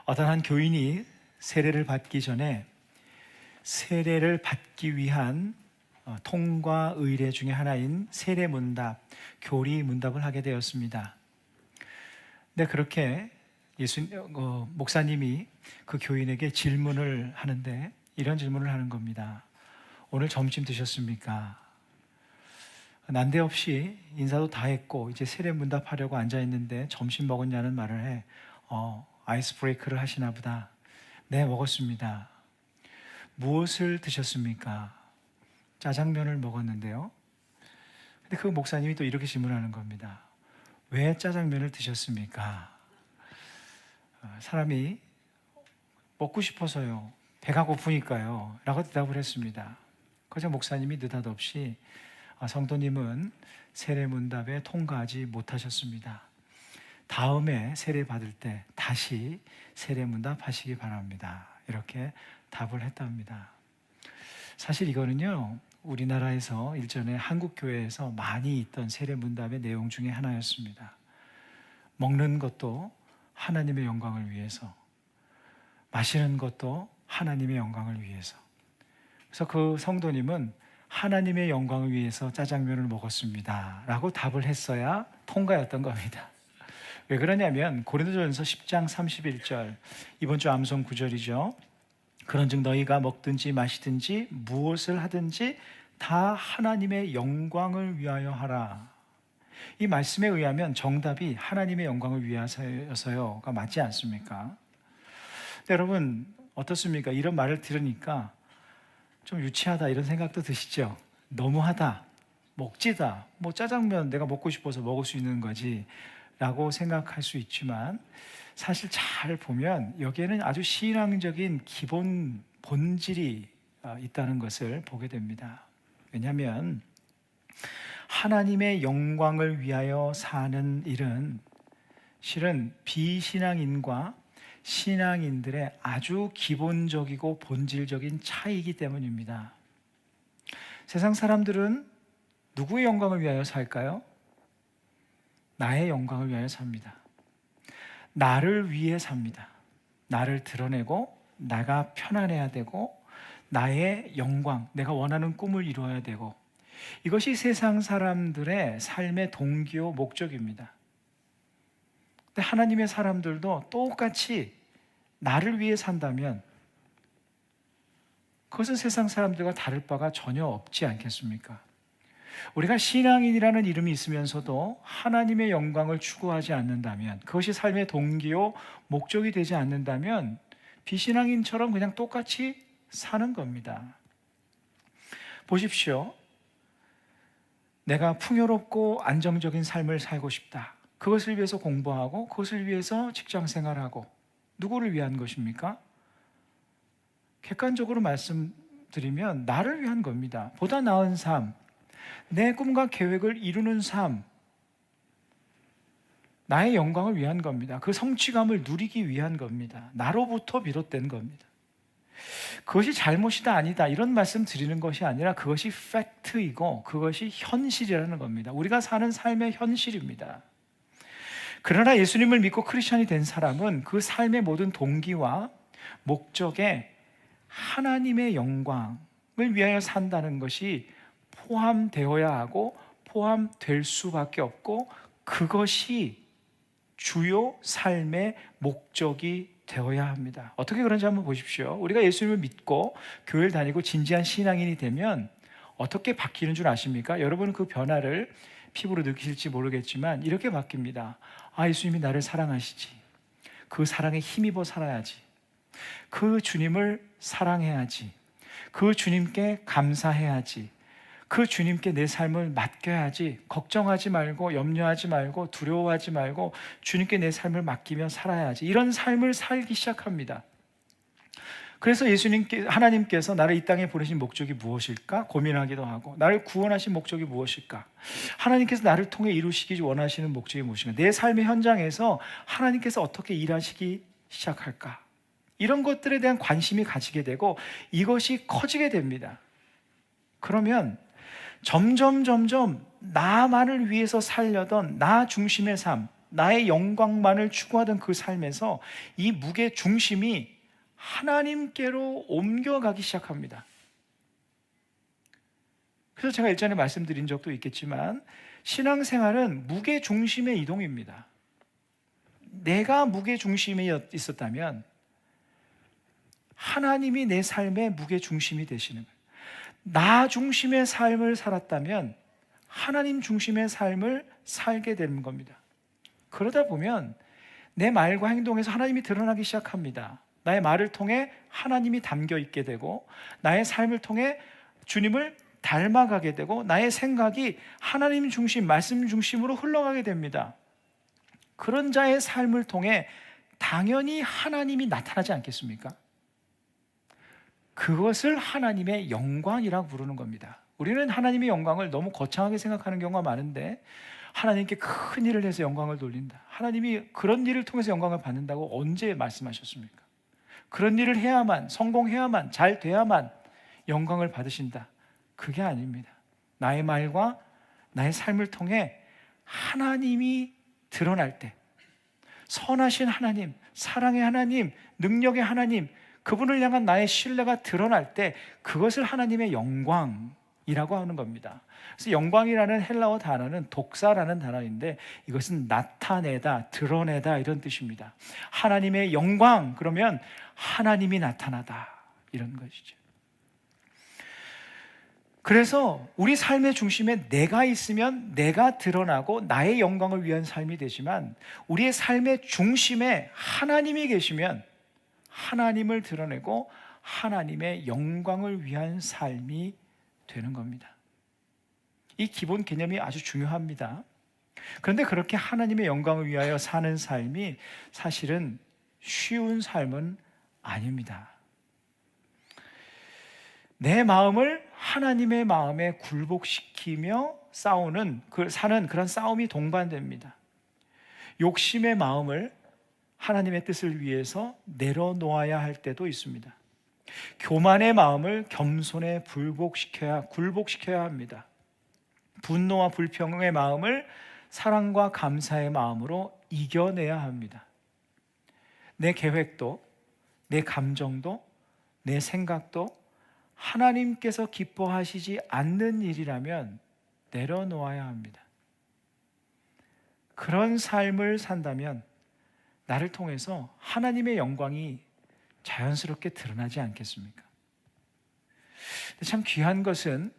어떤 한 교인이 세례를 받기 전에 세례를 받기 위한 통과 의례 중에 하나인 세례문답, 교리문답을 하게 되었습니다. 근데 그렇게 목사님이 그 교인에게 질문을 하는데 이런 질문을 하는 겁니다. 오늘 점심 드셨습니까? 난데없이 인사도 다 했고 이제 세례문답하려고 앉아있는데 점심 먹었냐는 말을 해. 아이스 브레이크를 하시나 보다. 네, 먹었습니다. 무엇을 드셨습니까? 짜장면을 먹었는데요. 근데 그 목사님이 또 이렇게 질문하는 겁니다. 왜 짜장면을 드셨습니까? 사람이 먹고 싶어서요. 배가 고프니까요. 라고 대답을 했습니다. 그래서 목사님이 느닷없이 성도님은 세례문답에 통과하지 못하셨습니다. 다음에 세례 받을 때 다시 세례문답 하시기 바랍니다. 이렇게 답을 했답니다. 사실 이거는요, 우리나라에서 일전에 한국교회에서 많이 있던 세례문답의 내용 중에 하나였습니다. 먹는 것도 하나님의 영광을 위해서, 마시는 것도 하나님의 영광을 위해서. 그래서 그 성도님은 하나님의 영광을 위해서 짜장면을 먹었습니다 라고 답을 했어야 통과였던 겁니다. 왜 그러냐면 고린도전서 10장 31절, 이번 주 암송 구절이죠. 그런즉 너희가 먹든지 마시든지 무엇을 하든지 다 하나님의 영광을 위하여 하라. 이 말씀에 의하면 정답이 하나님의 영광을 위하여서요가 맞지 않습니까? 여러분 어떻습니까? 이런 말을 들으니까 좀 유치하다 이런 생각도 드시죠? 너무하다, 먹지다, 짜장면 내가 먹고 싶어서 먹을 수 있는 거지 라고 생각할 수 있지만 사실 잘 보면 여기에는 아주 신앙적인 기본 본질이 있다는 것을 보게 됩니다. 왜냐하면 하나님의 영광을 위하여 사는 일은 실은 비신앙인과 신앙인들의 아주 기본적이고 본질적인 차이이기 때문입니다. 세상 사람들은 누구의 영광을 위하여 살까요? 나의 영광을 위하여 삽니다. 나를 위해 삽니다. 나를 드러내고 나가 편안해야 되고 나의 영광, 내가 원하는 꿈을 이루어야 되고 이것이 세상 사람들의 삶의 동기요 목적입니다. 근데 하나님의 사람들도 똑같이 나를 위해 산다면 그것은 세상 사람들과 다를 바가 전혀 없지 않겠습니까? 우리가 신앙인이라는 이름이 있으면서도 하나님의 영광을 추구하지 않는다면, 그것이 삶의 동기요 목적이 되지 않는다면 비신앙인처럼 그냥 똑같이 사는 겁니다. 보십시오. 내가 풍요롭고 안정적인 삶을 살고 싶다. 그것을 위해서 공부하고 그것을 위해서 직장 생활하고 누구를 위한 것입니까? 객관적으로 말씀드리면 나를 위한 겁니다. 보다 나은 삶, 내 꿈과 계획을 이루는 삶, 나의 영광을 위한 겁니다. 그 성취감을 누리기 위한 겁니다. 나로부터 비롯된 겁니다. 그것이 잘못이다 아니다 이런 말씀 드리는 것이 아니라 그것이 팩트이고 그것이 현실이라는 겁니다. 우리가 사는 삶의 현실입니다. 그러나 예수님을 믿고 크리스천이 된 사람은 그 삶의 모든 동기와 목적에 하나님의 영광을 위하여 산다는 것이 포함되어야 하고 포함될 수밖에 없고 그것이 주요 삶의 목적이 되어야 합니다. 어떻게 그런지 한번 보십시오. 우리가 예수님을 믿고 교회를 다니고 진지한 신앙인이 되면 어떻게 바뀌는 줄 아십니까? 여러분은 그 변화를 피부로 느끼실지 모르겠지만 이렇게 바뀝니다. 예수님이 나를 사랑하시지. 그 사랑에 힘입어 살아야지. 그 주님을 사랑해야지. 그 주님께 감사해야지. 그 주님께 내 삶을 맡겨야지. 걱정하지 말고 염려하지 말고 두려워하지 말고 주님께 내 삶을 맡기며 살아야지. 이런 삶을 살기 시작합니다. 그래서 하나님께서 나를 이 땅에 보내신 목적이 무엇일까? 고민하기도 하고, 나를 구원하신 목적이 무엇일까? 하나님께서 나를 통해 이루시기 원하시는 목적이 무엇인가? 내 삶의 현장에서 하나님께서 어떻게 일하시기 시작할까? 이런 것들에 대한 관심이 가지게 되고 이것이 커지게 됩니다. 그러면 점점 나만을 위해서 살려던 나 중심의 삶, 나의 영광만을 추구하던 그 삶에서 이 무게 중심이 하나님께로 옮겨가기 시작합니다. 그래서 제가 일전에 말씀드린 적도 있겠지만 신앙생활은 무게 중심의 이동입니다. 내가 무게 중심에 있었다면 하나님이 내 삶의 무게 중심이 되시는 거예요. 나 중심의 삶을 살았다면 하나님 중심의 삶을 살게 되는 겁니다. 그러다 보면 내 말과 행동에서 하나님이 드러나기 시작합니다. 나의 말을 통해 하나님이 담겨 있게 되고, 나의 삶을 통해 주님을 닮아가게 되고, 나의 생각이 하나님 중심, 말씀 중심으로 흘러가게 됩니다. 그런 자의 삶을 통해 당연히 하나님이 나타나지 않겠습니까? 그것을 하나님의 영광이라고 부르는 겁니다. 우리는 하나님의 영광을 너무 거창하게 생각하는 경우가 많은데, 하나님께 큰 일을 해서 영광을 돌린다, 하나님이 그런 일을 통해서 영광을 받는다고 언제 말씀하셨습니까? 그런 일을 해야만, 성공해야만, 잘 돼야만 영광을 받으신다, 그게 아닙니다. 나의 말과 나의 삶을 통해 하나님이 드러날 때, 선하신 하나님, 사랑의 하나님, 능력의 하나님, 그분을 향한 나의 신뢰가 드러날 때 그것을 하나님의 영광이라고 하는 겁니다. 그래서 영광이라는 헬라어 단어는 독사라는 단어인데, 이것은 나타내다, 드러내다 이런 뜻입니다. 하나님의 영광, 그러면 하나님이 나타나다 이런 것이죠. 그래서 우리 삶의 중심에 내가 있으면 내가 드러나고 나의 영광을 위한 삶이 되지만, 우리의 삶의 중심에 하나님이 계시면 하나님을 드러내고 하나님의 영광을 위한 삶이 되는 겁니다. 이 기본 개념이 아주 중요합니다. 그런데 그렇게 하나님의 영광을 위하여 사는 삶이 사실은 쉬운 삶은 아닙니다. 내 마음을 하나님의 마음에 굴복시키며 사는 그런 싸움이 동반됩니다. 욕심의 마음을 하나님의 뜻을 위해서 내려놓아야 할 때도 있습니다. 교만의 마음을 겸손에 굴복시켜야 합니다. 분노와 불평의 마음을 사랑과 감사의 마음으로 이겨내야 합니다. 내 계획도, 내 감정도, 내 생각도 하나님께서 기뻐하시지 않는 일이라면 내려놓아야 합니다. 그런 삶을 산다면 나를 통해서 하나님의 영광이 자연스럽게 드러나지 않겠습니까? 참 귀한 것은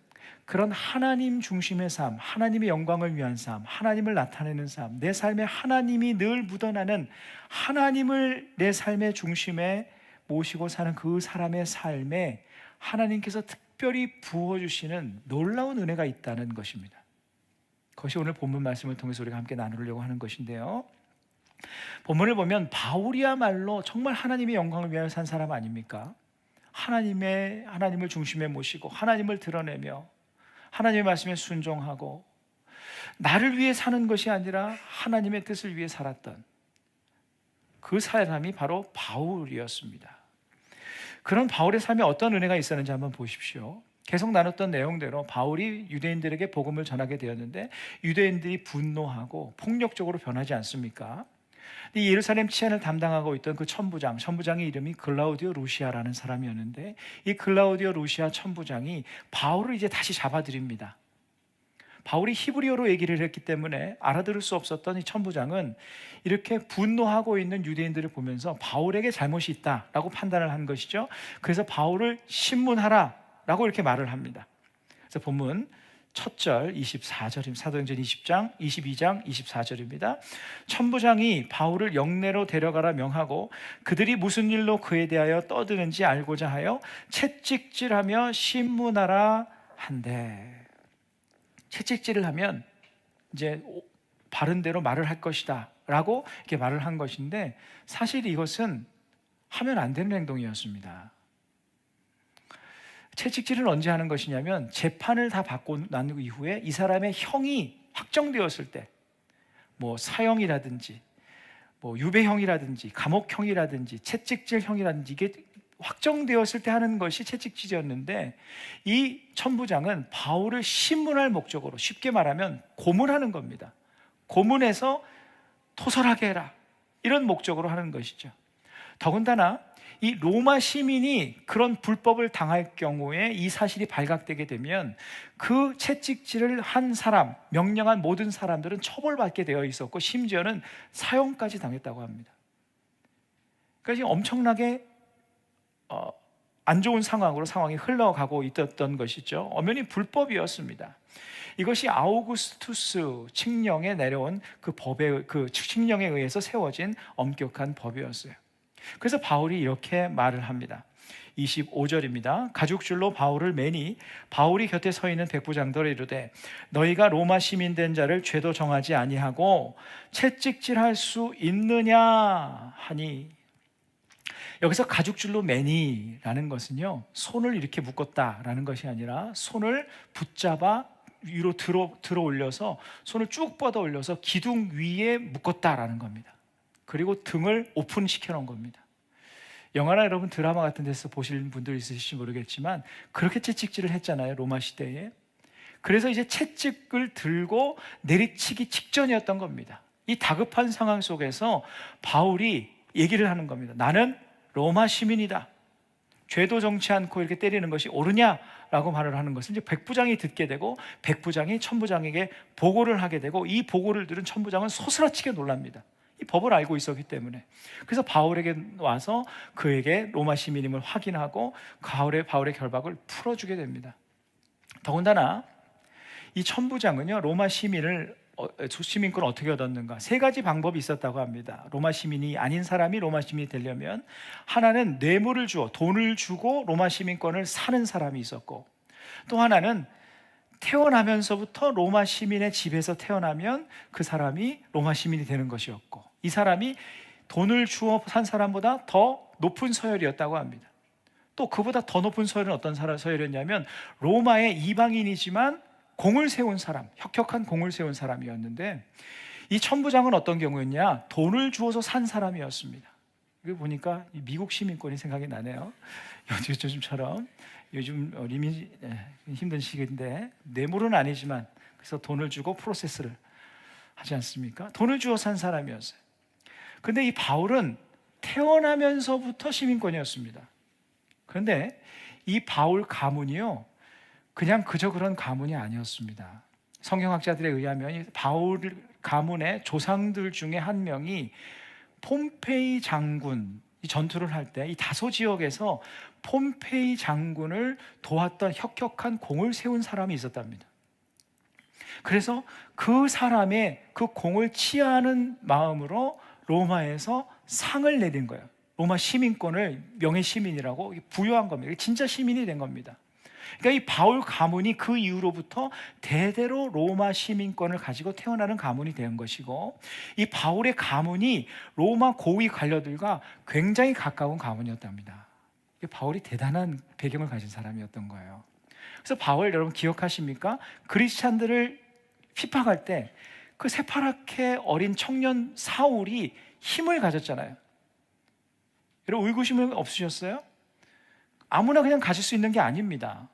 그런 하나님 중심의 삶, 하나님의 영광을 위한 삶, 하나님을 나타내는 삶, 내 삶에 하나님이 늘 묻어나는, 하나님을 내 삶의 중심에 모시고 사는 그 사람의 삶에 하나님께서 특별히 부어주시는 놀라운 은혜가 있다는 것입니다. 그것이 오늘 본문 말씀을 통해서 우리가 함께 나누려고 하는 것인데요, 본문을 보면 바울이야말로 정말 하나님의 영광을 위하여 산 사람 아닙니까? 하나님을 중심에 모시고 하나님을 드러내며 하나님의 말씀에 순종하고 나를 위해 사는 것이 아니라 하나님의 뜻을 위해 살았던 그 사람이 바로 바울이었습니다. 그런 바울의 삶에 어떤 은혜가 있었는지 한번 보십시오. 계속 나눴던 내용대로 바울이 유대인들에게 복음을 전하게 되었는데, 유대인들이 분노하고 폭력적으로 변하지 않습니까? 이 예루살렘 치안을 담당하고 있던 그 천부장의 이름이 글라우디오 루시아라는 사람이었는데, 이 글라우디오 루시아 천부장이 바울을 이제 다시 잡아들입니다. 바울이 히브리어로 얘기를 했기 때문에 알아들을 수 없었던 이 천부장은 이렇게 분노하고 있는 유대인들을 보면서 바울에게 잘못이 있다라고 판단을 한 것이죠. 그래서 바울을 신문하라라고 이렇게 말을 합니다. 그래서 본문 첫 절 24절입니다. 사도행전 20장, 22장 24절입니다. 천부장이 바울을 영내로 데려가라 명하고 그들이 무슨 일로 그에 대하여 떠드는지 알고자 하여 채찍질하며 신문하라 한대. 채찍질을 하면 이제 바른 대로 말을 할 것이다 라고 이렇게 말을 한 것인데, 사실 이것은 하면 안 되는 행동이었습니다. 채찍질을 언제 하는 것이냐면, 재판을 다 받고 난 이후에 이 사람의 형이 확정되었을 때, 뭐 사형이라든지 뭐 유배형이라든지 감옥형이라든지 채찍질형이라든지 이게 확정되었을 때 하는 것이 채찍질이었는데, 이 천부장은 바울을 신문할 목적으로, 쉽게 말하면 고문하는 겁니다. 고문해서 토설하게 해라, 이런 목적으로 하는 것이죠. 더군다나 이 로마 시민이 그런 불법을 당할 경우에 이 사실이 발각되게 되면 그 채찍질을 한 사람, 명령한 모든 사람들은 처벌받게 되어 있었고 심지어는 사형까지 당했다고 합니다. 그러니까 지금 엄청나게 안 좋은 상황이 흘러가고 있었던 것이죠. 엄연히 불법이었습니다. 이것이 아우구스투스 칙령에 내려온 그 칙령에 의해서 세워진 엄격한 법이었어요. 그래서 바울이 이렇게 말을 합니다. 25절입니다. 가죽줄로 바울을 매니 바울이 곁에 서 있는 백부장들을 이르되 너희가 로마 시민 된 자를 죄도 정하지 아니하고 채찍질할 수 있느냐 하니, 여기서 가죽줄로 매니라는 것은요, 손을 이렇게 묶었다라는 것이 아니라 손을 붙잡아 위로 들어 올려서 손을 쭉 뻗어 올려서 기둥 위에 묶었다라는 겁니다. 그리고 등을 오픈시켜 놓은 겁니다. 영화나 여러분 드라마 같은 데서 보실 분들 있으실지 모르겠지만 그렇게 채찍질을 했잖아요, 로마 시대에. 그래서 이제 채찍을 들고 내리치기 직전이었던 겁니다. 이 다급한 상황 속에서 바울이 얘기를 하는 겁니다. 나는 로마 시민이다. 죄도 정치 않고 이렇게 때리는 것이 옳으냐라고 말을 하는 것을 이제 백부장이 듣게 되고 백부장이 천부장에게 보고를 하게 되고 이 보고를 들은 천부장은 소스라치게 놀랍니다. 이 법을 알고 있었기 때문에. 그래서 바울에게 와서 그에게 로마 시민임을 확인하고 바울의 결박을 풀어주게 됩니다. 더군다나 이 천부장은요, 로마 시민권을 어떻게 얻었는가? 세 가지 방법이 있었다고 합니다. 로마 시민이 아닌 사람이 로마 시민이 되려면 하나는 뇌물을 주어 돈을 주고 로마 시민권을 사는 사람이 있었고, 또 하나는 태어나면서부터 로마 시민의 집에서 태어나면 그 사람이 로마 시민이 되는 것이었고, 이 사람이 돈을 주어 산 사람보다 더 높은 서열이었다고 합니다. 또 그보다 더 높은 서열은 어떤 서열이었냐면 로마의 이방인이지만 공을 세운 사람, 혁혁한 공을 세운 사람이었는데, 이 천부장은 어떤 경우였냐? 돈을 주어서 산 사람이었습니다. 이거 보니까 미국 시민권이 생각이 나네요. 요즘처럼 요즘 이미 힘든 시기인데 뇌물은 아니지만 그래서 돈을 주고 프로세스를 하지 않습니까? 돈을 주어 산 사람이었어요. 근데 이 바울은 태어나면서부터 시민권이었습니다. 그런데 이 바울 가문이요, 그냥 그저 그런 가문이 아니었습니다. 성경학자들에 의하면 이 바울 가문의 조상들 중에 한 명이 폼페이 장군, 이 전투를 할 때 이 다소 지역에서 폼페이 장군을 도왔던 혁혁한 공을 세운 사람이 있었답니다. 그래서 그 사람의 그 공을 치하하는 마음으로 로마에서 상을 내린 거예요. 로마 시민권을 명예 시민이라고 부여한 겁니다. 진짜 시민이 된 겁니다. 그러니까 이 바울 가문이 그 이후로부터 대대로 로마 시민권을 가지고 태어나는 가문이 된 것이고, 이 바울의 가문이 로마 고위 관료들과 굉장히 가까운 가문이었답니다. 바울이 대단한 배경을 가진 사람이었던 거예요. 그래서 바울 여러분 기억하십니까? 크리스찬들을 핍박할 때 그 새파랗게 어린 청년 사울이 힘을 가졌잖아요. 여러분 의구심은 없으셨어요? 아무나 그냥 가질 수 있는 게 아닙니다.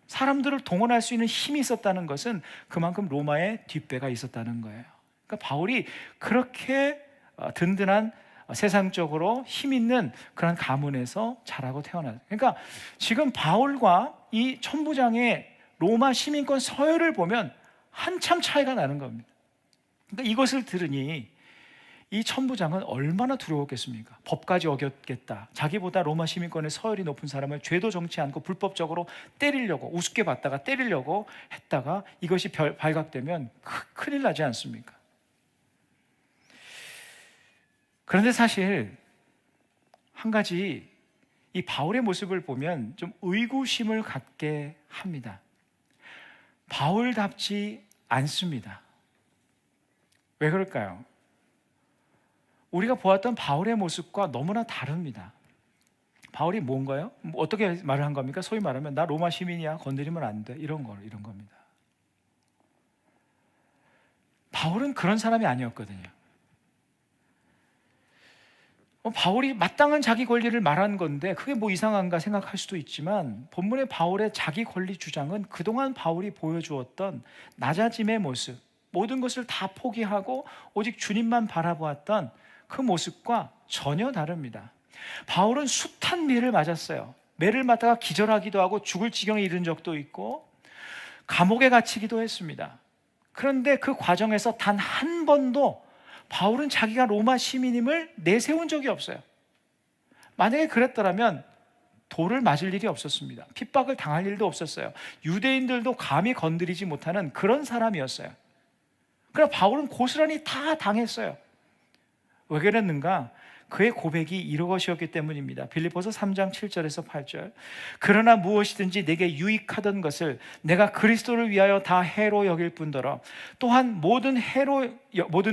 사람들을 동원할 수 있는 힘이 있었다는 것은 그만큼 로마의 뒷배가 있었다는 거예요. 그러니까 바울이 그렇게 든든한 세상적으로 힘 있는 그런 가문에서 자라고 태어났어요. 그러니까 지금 바울과 이 천부장의 로마 시민권 서열을 보면 한참 차이가 나는 겁니다. 그러니까 이것을 들으니 이 천부장은 얼마나 두려웠겠습니까? 법까지 어겼겠다. 자기보다 로마 시민권의 서열이 높은 사람을 죄도 정치 않고 불법적으로 때리려고, 우습게 봤다가 때리려고 했다가 이것이 발각되면 큰일 나지 않습니까? 그런데 사실 한 가지 이 바울의 모습을 보면 좀 의구심을 갖게 합니다. 바울답지 않습니다. 왜 그럴까요? 우리가 보았던 바울의 모습과 너무나 다릅니다. 바울이 뭔가요? 어떻게 말을 한 겁니까? 소위 말하면 나 로마 시민이야, 건드리면 안 돼, 이런 겁니다. 바울은 그런 사람이 아니었거든요. 바울이 마땅한 자기 권리를 말한 건데 그게 뭐 이상한가 생각할 수도 있지만, 본문의 바울의 자기 권리 주장은 그동안 바울이 보여주었던 낮아짐의 모습, 모든 것을 다 포기하고 오직 주님만 바라보았던 그 모습과 전혀 다릅니다. 바울은 숱한 매를 맞았어요. 매를 맞다가 기절하기도 하고 죽을 지경에 이른 적도 있고 감옥에 갇히기도 했습니다. 그런데 그 과정에서 단 한 번도 바울은 자기가 로마 시민임을 내세운 적이 없어요. 만약에 그랬더라면 돌을 맞을 일이 없었습니다. 핍박을 당할 일도 없었어요. 유대인들도 감히 건드리지 못하는 그런 사람이었어요. 그러나 바울은 고스란히 다 당했어요. 왜 그랬는가? 그의 고백이 이것이었기 때문입니다. 빌립보서 3장 7절에서 8절. 그러나 무엇이든지 내게 유익하던 것을 내가 그리스도를 위하여 다 해로 여길 뿐더러 또한 모든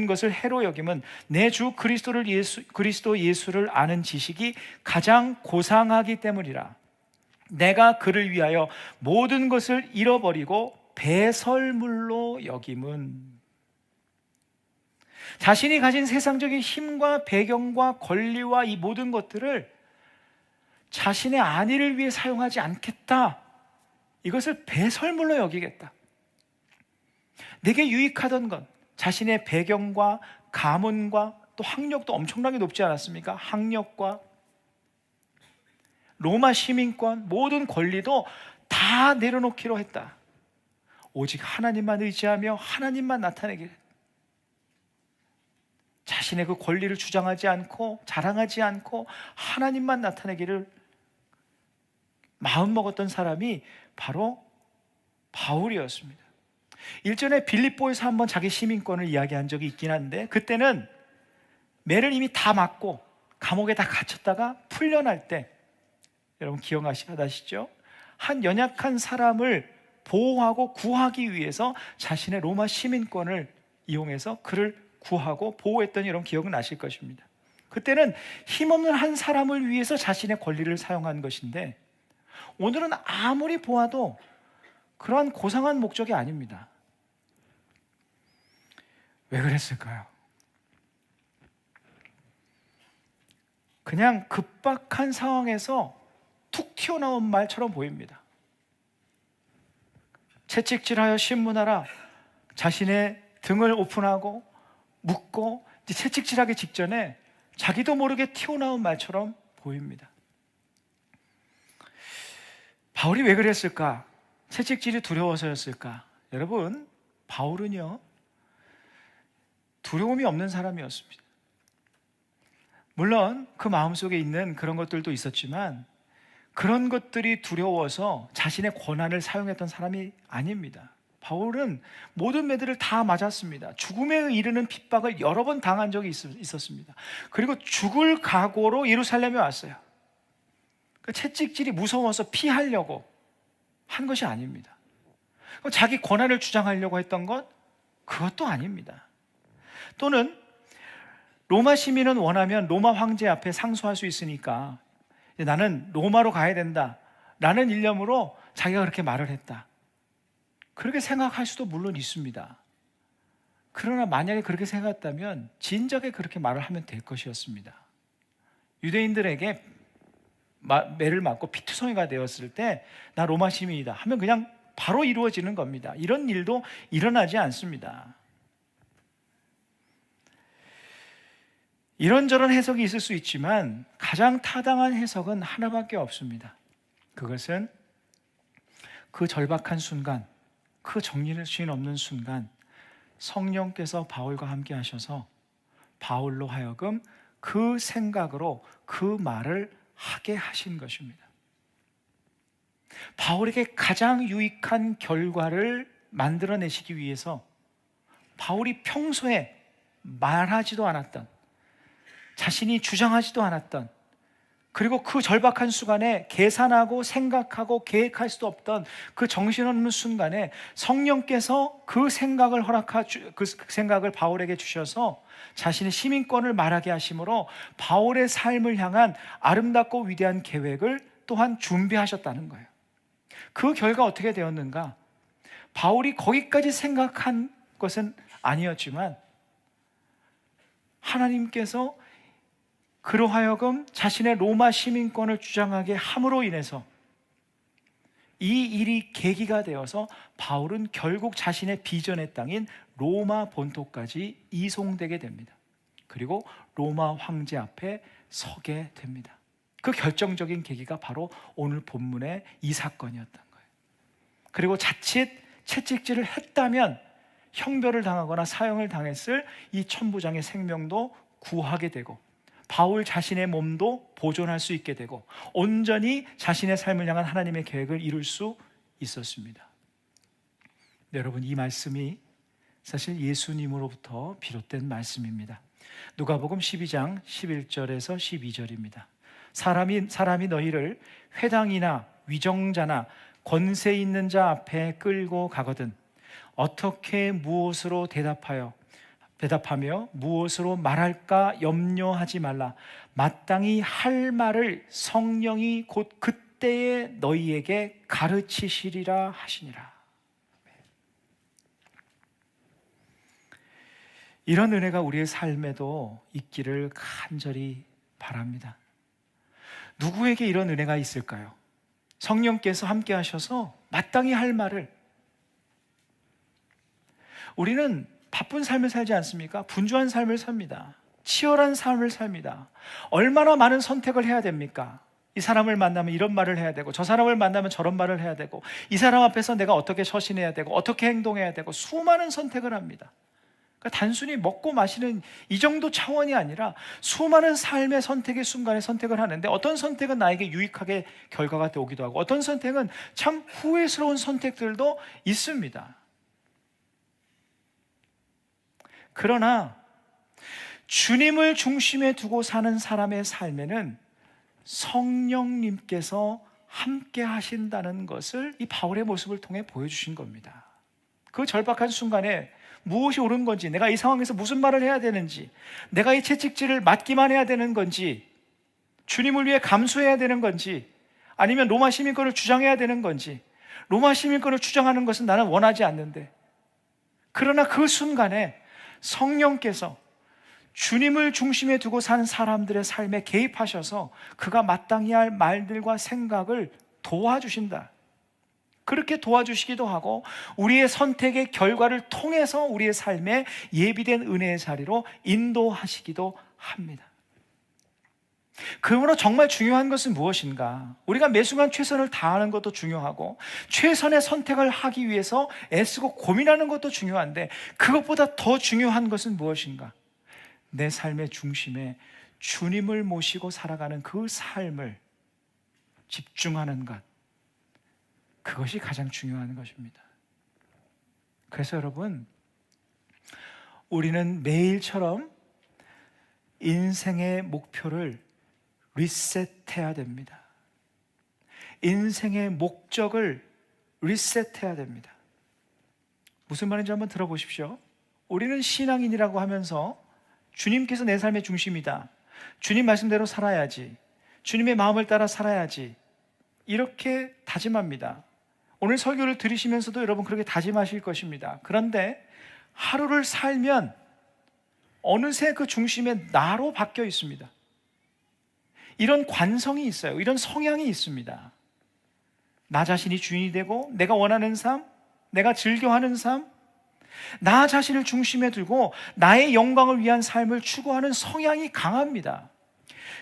것을 해로 여김은 내 주 그리스도 예수를 아는 지식이 가장 고상하기 때문이라. 내가 그를 위하여 모든 것을 잃어버리고 배설물로 여김은. 자신이 가진 세상적인 힘과 배경과 권리와 이 모든 것들을 자신의 안위를 위해 사용하지 않겠다. 이것을 배설물로 여기겠다. 내게 유익하던 것, 자신의 배경과 가문과 또 학력도 엄청나게 높지 않았습니까? 학력과 로마 시민권, 모든 권리도 다 내려놓기로 했다. 오직 하나님만 의지하며 하나님만 나타내기를. 자신의 그 권리를 주장하지 않고 자랑하지 않고 하나님만 나타내기를 마음먹었던 사람이 바로 바울이었습니다. 일전에 빌립보에서 한번 자기 시민권을 이야기한 적이 있긴 한데, 그때는 매를 이미 다 맞고 감옥에 다 갇혔다가 풀려날 때, 여러분 기억하시죠? 한 연약한 사람을 보호하고 구하기 위해서 자신의 로마 시민권을 이용해서 그를 구하고 보호했던 여러분 기억은 나실 것입니다. 그때는 힘없는 한 사람을 위해서 자신의 권리를 사용한 것인데, 오늘은 아무리 보아도 그러한 고상한 목적이 아닙니다. 왜 그랬을까요? 그냥 급박한 상황에서 툭 튀어나온 말처럼 보입니다. 채찍질하여 신문하라, 자신의 등을 오픈하고 묶고 이제 채찍질하기 직전에 자기도 모르게 튀어나온 말처럼 보입니다. 바울이 왜 그랬을까? 채찍질이 두려워서였을까? 여러분, 바울은요 두려움이 없는 사람이었습니다. 물론 그 마음속에 있는 그런 것들도 있었지만 그런 것들이 두려워서 자신의 권한을 사용했던 사람이 아닙니다. 바울은 모든 매들을 다 맞았습니다. 죽음에 이르는 핍박을 여러 번 당한 적이 있었습니다. 그리고 죽을 각오로 예루살렘에 왔어요. 그 채찍질이 무서워서 피하려고 한 것이 아닙니다. 자기 권한을 주장하려고 했던 것, 그것도 아닙니다. 또는 로마 시민은 원하면 로마 황제 앞에 상소할 수 있으니까 나는 로마로 가야 된다 라는 일념으로 자기가 그렇게 말을 했다, 그렇게 생각할 수도 물론 있습니다. 그러나 만약에 그렇게 생각했다면 진작에 그렇게 말을 하면 될 것이었습니다. 유대인들에게 매를 맞고 피투성이가 되었을 때 나 로마 시민이다 하면 그냥 바로 이루어지는 겁니다. 이런 일도 일어나지 않습니다. 이런저런 해석이 있을 수 있지만 가장 타당한 해석은 하나밖에 없습니다. 그것은 그 절박한 순간, 그 정신이 없는 순간 성령께서 바울과 함께 하셔서 바울로 하여금 그 생각으로 그 말을 하게 하신 것입니다. 바울에게 가장 유익한 결과를 만들어내시기 위해서 바울이 평소에 말하지도 않았던, 자신이 주장하지도 않았던, 그리고 그 절박한 순간에 계산하고 생각하고 계획할 수도 없던 그 정신없는 순간에 성령께서 그 생각을 그 생각을 바울에게 주셔서 자신의 시민권을 말하게 하심으로 바울의 삶을 향한 아름답고 위대한 계획을 또한 준비하셨다는 거예요. 그 결과 어떻게 되었는가? 바울이 거기까지 생각한 것은 아니었지만 하나님께서 그로 하여금 자신의 로마 시민권을 주장하게 함으로 인해서 이 일이 계기가 되어서 바울은 결국 자신의 비전의 땅인 로마 본토까지 이송되게 됩니다. 그리고 로마 황제 앞에 서게 됩니다. 그 결정적인 계기가 바로 오늘 본문의 이 사건이었던 거예요. 그리고 자칫 채찍질을 했다면 형벌을 당하거나 사형을 당했을 이 천부장의 생명도 구하게 되고, 바울 자신의 몸도 보존할 수 있게 되고, 온전히 자신의 삶을 향한 하나님의 계획을 이룰 수 있었습니다. 네, 여러분, 이 말씀이 사실 예수님으로부터 비롯된 말씀입니다. 누가복음 12장 11절에서 12절입니다. 사람이 너희를 회당이나 위정자나 권세 있는 자 앞에 끌고 가거든 어떻게 무엇으로 대답하며 무엇으로 말할까 염려하지 말라. 마땅히 할 말을 성령이 곧 그때에 너희에게 가르치시리라 하시니라. 이런 은혜가 우리의 삶에도 있기를 간절히 바랍니다. 누구에게 이런 은혜가 있을까요? 성령께서 함께 하셔서 마땅히 할 말을, 우리는 바쁜 삶을 살지 않습니까? 분주한 삶을 삽니다. 치열한 삶을 삽니다. 얼마나 많은 선택을 해야 됩니까? 이 사람을 만나면 이런 말을 해야 되고, 저 사람을 만나면 저런 말을 해야 되고, 이 사람 앞에서 내가 어떻게 처신해야 되고, 어떻게 행동해야 되고, 수많은 선택을 합니다. 그러니까 단순히 먹고 마시는 이 정도 차원이 아니라 수많은 삶의 선택의 순간에 선택을 하는데, 어떤 선택은 나에게 유익하게 결과가 오기도 하고, 어떤 선택은 참 후회스러운 선택들도 있습니다. 그러나 주님을 중심에 두고 사는 사람의 삶에는 성령님께서 함께 하신다는 것을 이 바울의 모습을 통해 보여주신 겁니다. 그 절박한 순간에 무엇이 옳은 건지, 내가 이 상황에서 무슨 말을 해야 되는지, 내가 이 채찍질을 맞기만 해야 되는 건지, 주님을 위해 감수해야 되는 건지, 아니면 로마 시민권을 주장해야 되는 건지. 로마 시민권을 주장하는 것은 나는 원하지 않는데, 그러나 그 순간에 성령께서 주님을 중심에 두고 사는 사람들의 삶에 개입하셔서 그가 마땅히 할 말들과 생각을 도와주신다. 그렇게 도와주시기도 하고, 우리의 선택의 결과를 통해서 우리의 삶에 예비된 은혜의 자리로 인도하시기도 합니다. 그러므로 정말 중요한 것은 무엇인가? 우리가 매 순간 최선을 다하는 것도 중요하고, 최선의 선택을 하기 위해서 애쓰고 고민하는 것도 중요한데, 그것보다 더 중요한 것은 무엇인가? 내 삶의 중심에 주님을 모시고 살아가는 그 삶을 집중하는 것, 그것이 가장 중요한 것입니다. 그래서 여러분, 우리는 매일처럼 인생의 목표를 리셋해야 됩니다. 인생의 목적을 리셋해야 됩니다. 무슨 말인지 한번 들어보십시오. 우리는 신앙인이라고 하면서 주님께서 내 삶의 중심이다, 주님 말씀대로 살아야지, 주님의 마음을 따라 살아야지, 이렇게 다짐합니다. 오늘 설교를 들으시면서도 여러분 그렇게 다짐하실 것입니다. 그런데 하루를 살면 어느새 그 중심에 나로 바뀌어 있습니다. 이런 관성이 있어요. 이런 성향이 있습니다. 나 자신이 주인이 되고, 내가 원하는 삶, 내가 즐겨하는 삶, 나 자신을 중심에 두고 나의 영광을 위한 삶을 추구하는 성향이 강합니다.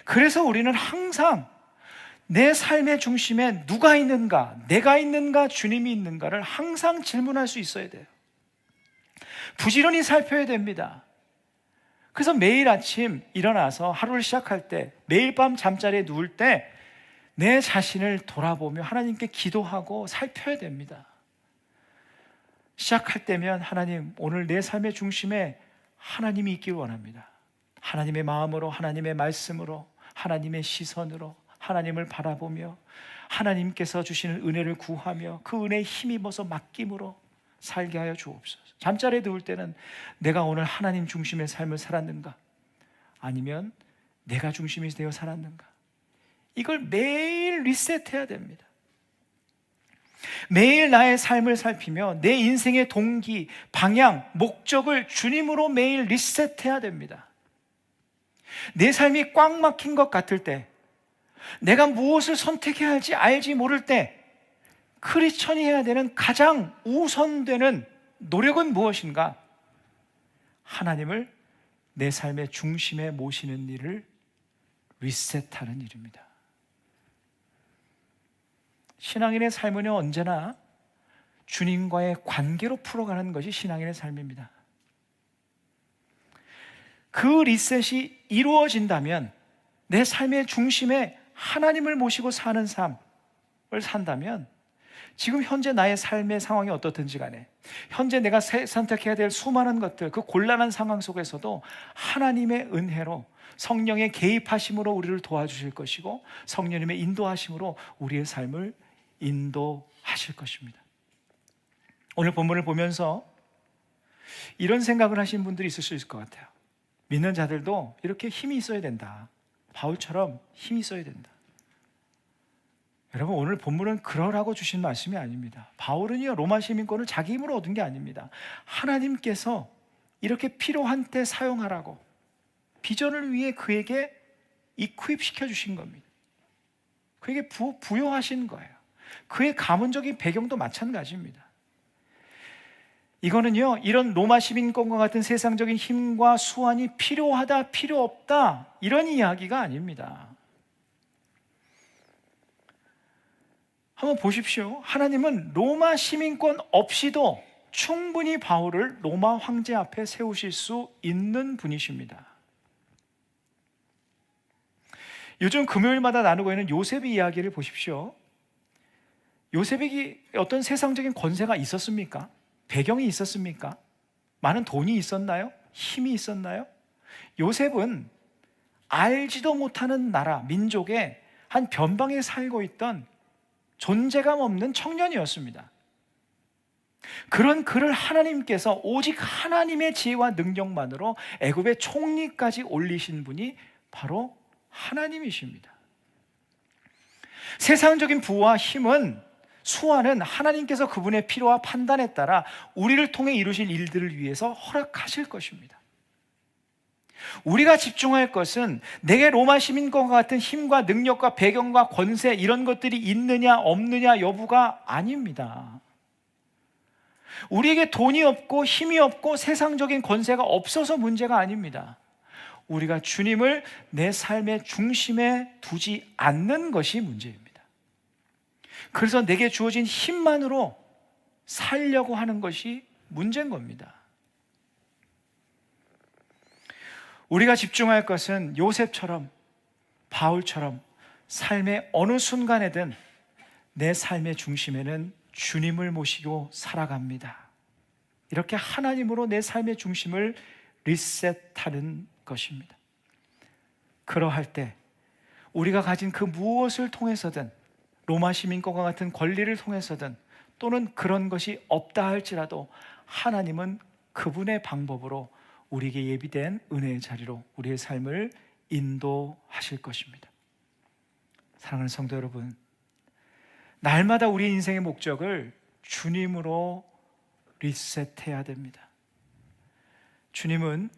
그래서 우리는 항상 내 삶의 중심에 누가 있는가, 내가 있는가, 주님이 있는가를 항상 질문할 수 있어야 돼요. 부지런히 살펴야 됩니다. 그래서 매일 아침 일어나서 하루를 시작할 때, 매일 밤 잠자리에 누울 때 내 자신을 돌아보며 하나님께 기도하고 살펴야 됩니다. 시작할 때면, 하나님, 오늘 내 삶의 중심에 하나님이 있기를 원합니다. 하나님의 마음으로, 하나님의 말씀으로, 하나님의 시선으로 하나님을 바라보며 하나님께서 주시는 은혜를 구하며 그 은혜에 힘입어서 맡김으로 살게 하여 주옵소서. 잠자리에 누울 때는 내가 오늘 하나님 중심의 삶을 살았는가, 아니면 내가 중심이 되어 살았는가, 이걸 매일 리셋해야 됩니다. 매일 나의 삶을 살피며 내 인생의 동기, 방향, 목적을 주님으로 매일 리셋해야 됩니다. 내 삶이 꽉 막힌 것 같을 때, 내가 무엇을 선택해야 할지 알지 모를 때, 크리스천이 해야 되는 가장 우선되는 노력은 무엇인가? 하나님을 내 삶의 중심에 모시는 일을 리셋하는 일입니다. 신앙인의 삶은 언제나 주님과의 관계로 풀어가는 것이 신앙인의 삶입니다. 그 리셋이 이루어진다면, 내 삶의 중심에 하나님을 모시고 사는 삶을 산다면, 지금 현재 나의 삶의 상황이 어떻든지 간에, 현재 내가 선택해야 될 수많은 것들, 그 곤란한 상황 속에서도 하나님의 은혜로, 성령의 개입하심으로 우리를 도와주실 것이고, 성령님의 인도하심으로 우리의 삶을 인도하실 것입니다. 오늘 본문을 보면서 이런 생각을 하신 분들이 있을 수 있을 것 같아요. 믿는 자들도 이렇게 힘이 있어야 된다. 바울처럼 힘이 있어야 된다. 여러분, 오늘 본문은 그러라고 주신 말씀이 아닙니다. 바울은요, 로마 시민권을 자기 힘으로 얻은 게 아닙니다. 하나님께서 이렇게 필요한 때 사용하라고 비전을 위해 그에게 이퀄입시켜 주신 겁니다. 그에게 부여하신 거예요. 그의 가문적인 배경도 마찬가지입니다. 이거는요, 이런 로마 시민권과 같은 세상적인 힘과 수완이 필요하다, 필요 없다, 이런 이야기가 아닙니다. 한번 보십시오. 하나님은 로마 시민권 없이도 충분히 바울을 로마 황제 앞에 세우실 수 있는 분이십니다. 요즘 금요일마다 나누고 있는 요셉의 이야기를 보십시오. 요셉에게 어떤 세상적인 권세가 있었습니까? 배경이 있었습니까? 많은 돈이 있었나요? 힘이 있었나요? 요셉은 알지도 못하는 나라, 민족의 한 변방에 살고 있던 존재감 없는 청년이었습니다. 그런 그를 하나님께서 오직 하나님의 지혜와 능력만으로 애굽의 총리까지 올리신 분이 바로 하나님이십니다. 세상적인 부와 힘은, 수완은 하나님께서 그분의 필요와 판단에 따라 우리를 통해 이루실 일들을 위해서 허락하실 것입니다. 우리가 집중할 것은 내게 로마 시민권과 같은 힘과 능력과 배경과 권세, 이런 것들이 있느냐 없느냐 여부가 아닙니다. 우리에게 돈이 없고 힘이 없고 세상적인 권세가 없어서 문제가 아닙니다. 우리가 주님을 내 삶의 중심에 두지 않는 것이 문제입니다. 그래서 내게 주어진 힘만으로 살려고 하는 것이 문제인 겁니다. 우리가 집중할 것은 요셉처럼, 바울처럼 삶의 어느 순간에든 내 삶의 중심에는 주님을 모시고 살아갑니다. 이렇게 하나님으로 내 삶의 중심을 리셋하는 것입니다. 그러할 때 우리가 가진 그 무엇을 통해서든, 로마 시민권과 같은 권리를 통해서든, 또는 그런 것이 없다 할지라도 하나님은 그분의 방법으로 우리에게 예비된 은혜의 자리로 우리의 삶을 인도하실 것입니다. 사랑하는 성도 여러분, 날마다 우리 인생의 목적을 주님으로 리셋해야 됩니다. 주님은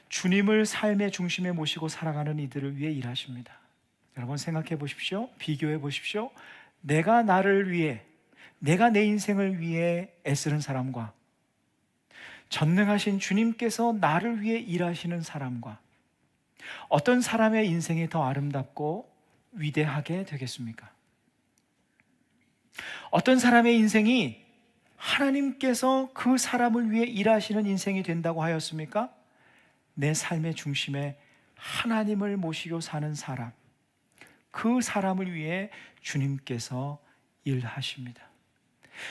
주님을 삶의 중심에 모시고 살아가는 이들을 위해 일하십니다. 여러분 생각해 보십시오. 비교해 보십시오. 내가 나를 위해, 내가 내 인생을 위해 애쓰는 사람과 전능하신 주님께서 나를 위해 일하시는 사람과 어떤 사람의 인생이 더 아름답고 위대하게 되겠습니까? 어떤 사람의 인생이 하나님께서 그 사람을 위해 일하시는 인생이 된다고 하였습니까? 내 삶의 중심에 하나님을 모시고 사는 사람, 그 사람을 위해 주님께서 일하십니다.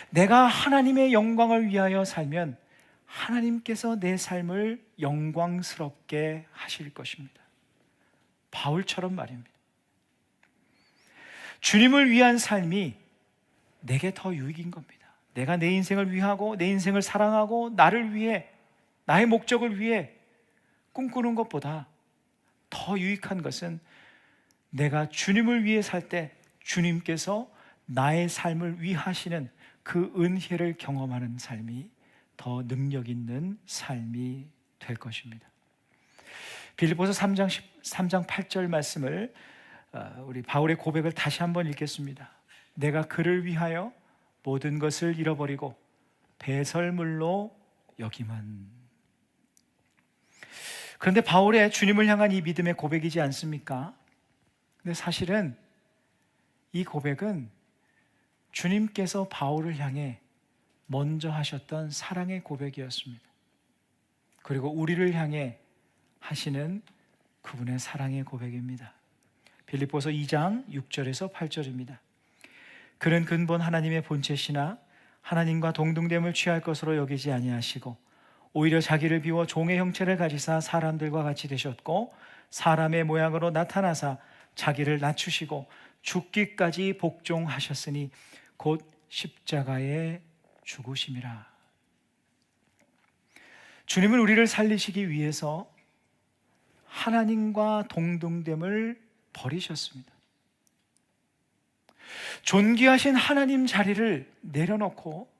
내가 하나님의 영광을 위하여 살면 하나님께서 내 삶을 영광스럽게 하실 것입니다. 바울처럼 말입니다. 주님을 위한 삶이 내게 더 유익인 겁니다. 내가 내 인생을 위하고 내 인생을 사랑하고 나를 위해, 나의 목적을 위해 꿈꾸는 것보다 더 유익한 것은 내가 주님을 위해 살 때 주님께서 나의 삶을 위하시는 그 은혜를 경험하는 삶이 더 능력 있는 삶이 될 것입니다. 빌립보서 3장 8절 말씀을, 우리 바울의 고백을 다시 한번 읽겠습니다. 내가 그를 위하여 모든 것을 잃어버리고 배설물로 여김은. 그런데 바울의 주님을 향한 이 믿음의 고백이지 않습니까? 근데 사실은 이 고백은 주님께서 바울을 향해 먼저 하셨던 사랑의 고백이었습니다. 그리고 우리를 향해 하시는 그분의 사랑의 고백입니다. 빌립보서 2장 6절에서 8절입니다. 그는 근본 하나님의 본체시나 하나님과 동등됨을 취할 것으로 여기지 아니하시고 오히려 자기를 비워 종의 형체를 가지사 사람들과 같이 되셨고 사람의 모양으로 나타나사 자기를 낮추시고 죽기까지 복종하셨으니 곧 십자가에 죽으심이라. 주님은 우리를 살리시기 위해서 하나님과 동등됨을 버리셨습니다. 존귀하신 하나님 자리를 내려놓고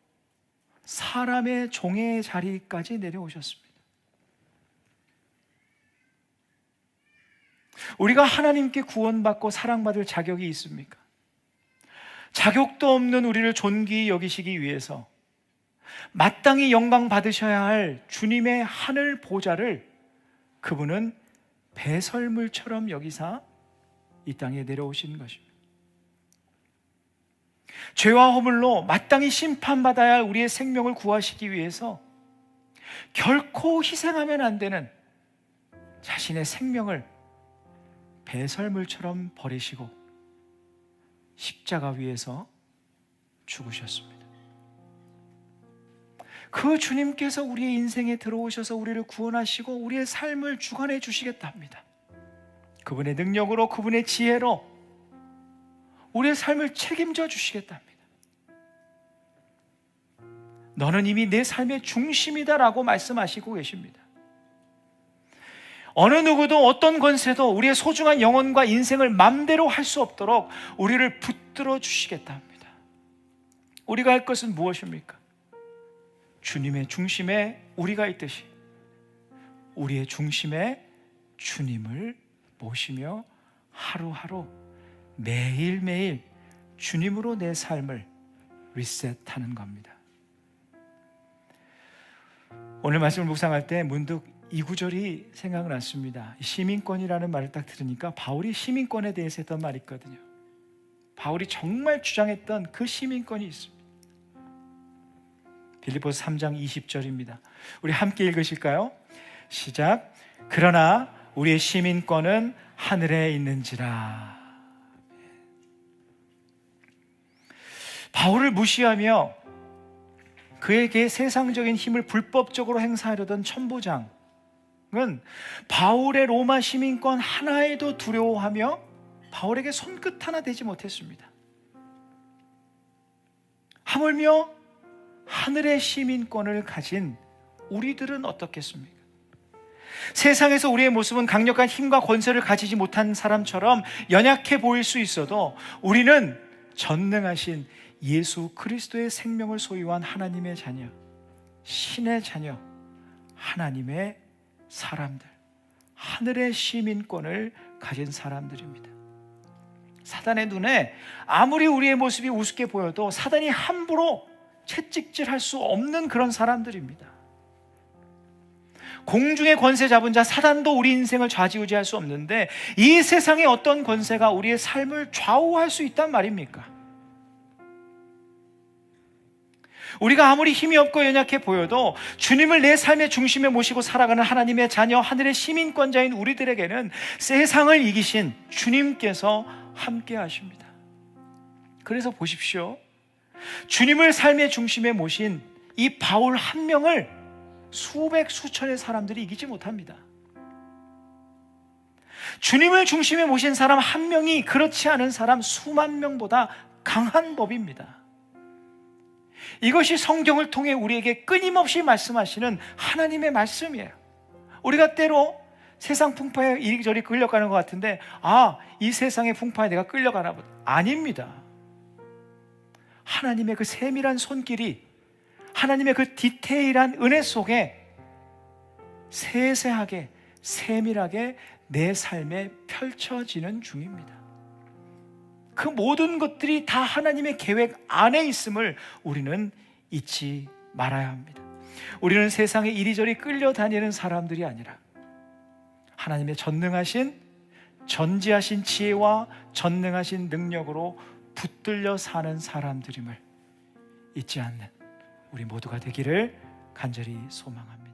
사람의 종의 자리까지 내려오셨습니다. 우리가 하나님께 구원받고 사랑받을 자격이 있습니까? 자격도 없는 우리를 존귀히 여기시기 위해서 마땅히 영광 받으셔야 할 주님의 하늘 보좌를 그분은 배설물처럼 여기사 이 땅에 내려오신 것입니다. 죄와 허물로 마땅히 심판받아야 할 우리의 생명을 구하시기 위해서 결코 희생하면 안 되는 자신의 생명을 배설물처럼 버리시고 십자가 위에서 죽으셨습니다. 그 주님께서 우리의 인생에 들어오셔서 우리를 구원하시고 우리의 삶을 주관해 주시겠다 합니다. 그분의 능력으로, 그분의 지혜로 우리의 삶을 책임져 주시겠다 합니다. 너는 이미 내 삶의 중심이다라고 말씀하시고 계십니다. 어느 누구도 어떤 권세도 우리의 소중한 영혼과 인생을 맘대로 할 수 없도록 우리를 붙들어 주시겠다 합니다. 우리가 할 것은 무엇입니까? 주님의 중심에 우리가 있듯이 우리의 중심에 주님을 모시며 하루하루 매일매일 주님으로 내 삶을 리셋하는 겁니다. 오늘 말씀을 묵상할 때 문득 이 구절이 생각났습니다. 시민권이라는 말을 딱 들으니까 바울이 시민권에 대해서 했던 말이 있거든요. 바울이 정말 주장했던 그 시민권이 있습니다. 빌립보서 3장 20절입니다. 우리 함께 읽으실까요? 시작. 그러나 우리의 시민권은 하늘에 있는지라. 바울을 무시하며 그에게 세상적인 힘을 불법적으로 행사하려던 천부장은 바울의 로마 시민권 하나에도 두려워하며 바울에게 손끝 하나 대지 못했습니다. 하물며 하늘의 시민권을 가진 우리들은 어떻겠습니까? 세상에서 우리의 모습은 강력한 힘과 권세를 가지지 못한 사람처럼 연약해 보일 수 있어도 우리는 전능하신 예수 그리스도의 생명을 소유한 하나님의 자녀, 신의 자녀, 하나님의 사람들, 하늘의 시민권을 가진 사람들입니다. 사단의 눈에 아무리 우리의 모습이 우습게 보여도 사단이 함부로 채찍질할 수 없는 그런 사람들입니다. 공중의 권세 잡은 자 사단도 우리 인생을 좌지우지할 수 없는데 이 세상의 어떤 권세가 우리의 삶을 좌우할 수 있단 말입니까? 우리가 아무리 힘이 없고 연약해 보여도 주님을 내 삶의 중심에 모시고 살아가는 하나님의 자녀, 하늘의 시민권자인 우리들에게는 세상을 이기신 주님께서 함께 하십니다. 그래서 보십시오. 주님을 삶의 중심에 모신 이 바울 한 명을 수백 수천의 사람들이 이기지 못합니다. 주님을 중심에 모신 사람 한 명이 그렇지 않은 사람 수만 명보다 강한 법입니다. 이것이 성경을 통해 우리에게 끊임없이 말씀하시는 하나님의 말씀이에요. 우리가 때로 세상 풍파에 이리저리 끌려가는 것 같은데 이 세상의 풍파에 내가 끌려가나 보다. 아닙니다. 하나님의 그 세밀한 손길이, 하나님의 그 디테일한 은혜 속에 세세하게 세밀하게 내 삶에 펼쳐지는 중입니다. 그 모든 것들이 다 하나님의 계획 안에 있음을 우리는 잊지 말아야 합니다. 우리는 세상에 이리저리 끌려다니는 사람들이 아니라 하나님의 전능하신 전지하신 지혜와 전능하신 능력으로 붙들려 사는 사람들임을 잊지 않는 우리 모두가 되기를 간절히 소망합니다.